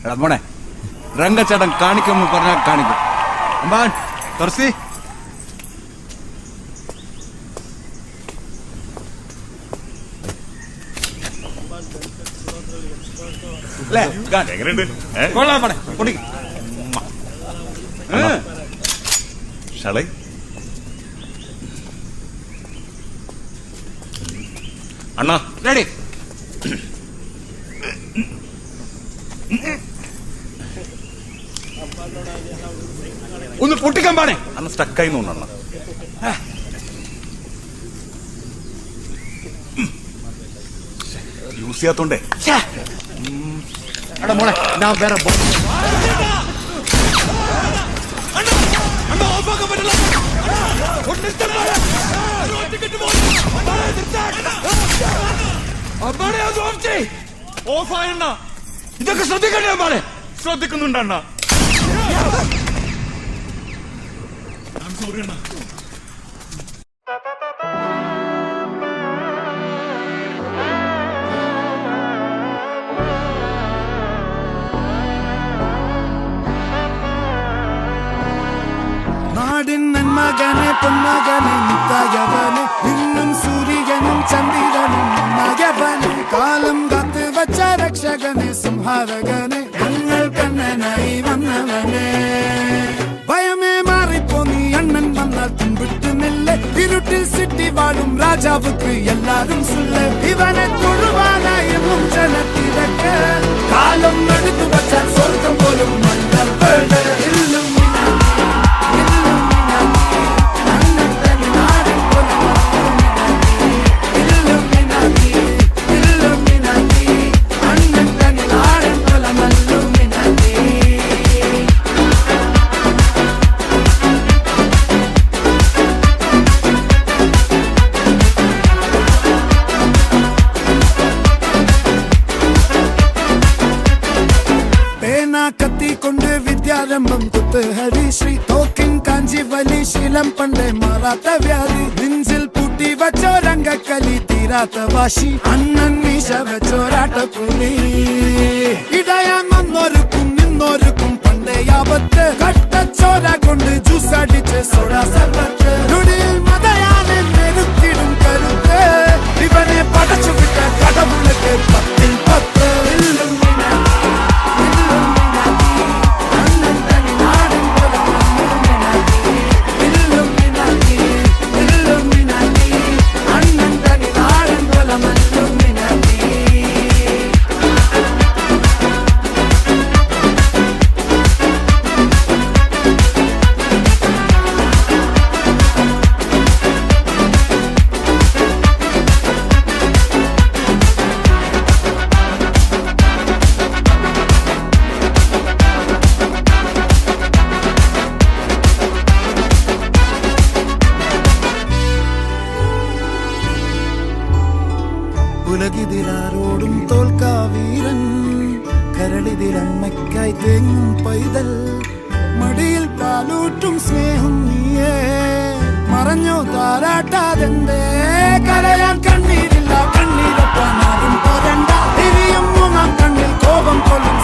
എടാ മോനെ, രംഗച്ചേട്ടൻ കാണിക്കുമെന്ന് പറഞ്ഞാൽ കാണിക്കും. അമ്പാൻ തുറസി കൊള്ളാം മോനെ, പൊടിക്ക്. അണ്ണാ റെഡി. ഒന്ന് പൊട്ടിക്കാൻ പാടേ. അന്ന് സ്റ്റക്കായി തോന്നണ്ണ. യൂസ് ചെയ്യാത്തോണ്ടേ. എടാ മോളെ, ഞാൻ വേറെ ഇതൊക്കെ ശ്രദ്ധിക്കണ്ടേ അമ്പാനെ? ശ്രദ്ധിക്കുന്നുണ്ട് അണ്ണ. സോറി അണ്ണ. നാടിൻ നന്മകനെ പൊന്മകനെ മുത്തായവനെ ഇന്നും സൂര്യനും ചന്ദ്രനും നന്നായവനെ കാലം കാത്ത് വച്ച രക്ഷകനെ സംഹാരകനെ ഞങ്ങൾ കണ്ണനായി വന്നവനെ ഭയമേ മാറിപ്പോ നീ അണ്ണൻ വന്നാൽ തുമ്പിട്ട് നില്ല് ഇരുട്ടിൽ സിറ്റി വാഴും രാജാവുക്ക് എല്ലാരും സുല്ല് ഇവനെ തൊഴുവാനായി എന്നും ജനത്തിരക്ക് കാലം എടുത്തു വച്ചാൽ സ്വർഗം പോലും മണ്ഡൽ വേണ്ട ഇല്ലും കത്തിക്കൊണ്ട് വിദ്യാരംഭം കുത്ത് ഹരിശ്രീ തോക്കിൻ കാഞ്ചി വലി ശീലം പണ്ടേ മാറാത്ത വ്യാധി നെഞ്ചിൽ പൂട്ടി വച്ചോരംഗക്കലി തീരാത്ത വാശി അണ്ണൻ മീശ വെച്ചോരാട്ടപ്പുലി ഇടയാൻ വന്നോർക്കും നിന്നോർക്കും പണ്ടേ ആപത്ത് കട്ടച്ചോര കൊണ്ട് ജ്യൂസ് അടിച്ച് സോഡ സർവത്ത് നൊടിയിൽ മതയാനെ നെരുത്തിടും കരുത്ത് ഇവനെ പടച്ചു വിട്ട കടവുളക്ക് 10-10 ഉലകിതിരാരോടും തോൽക്കാവീരൻ കരളിതിരമ്മയ്ക്കായി തേങ്ങും പൈതൽ മടിയിൽ പാലൂട്ടും സ്നേഹം നീയേ മറഞ്ഞോ താരാട്ടാതെന്തേ കരയാൻ കണ്ണീരില്ല കണ്ണീരപ്പാനാരും പോരണ്ട തിരിയും മൂന്നാം കണ്ണിൽ കോപം കൊള്ളും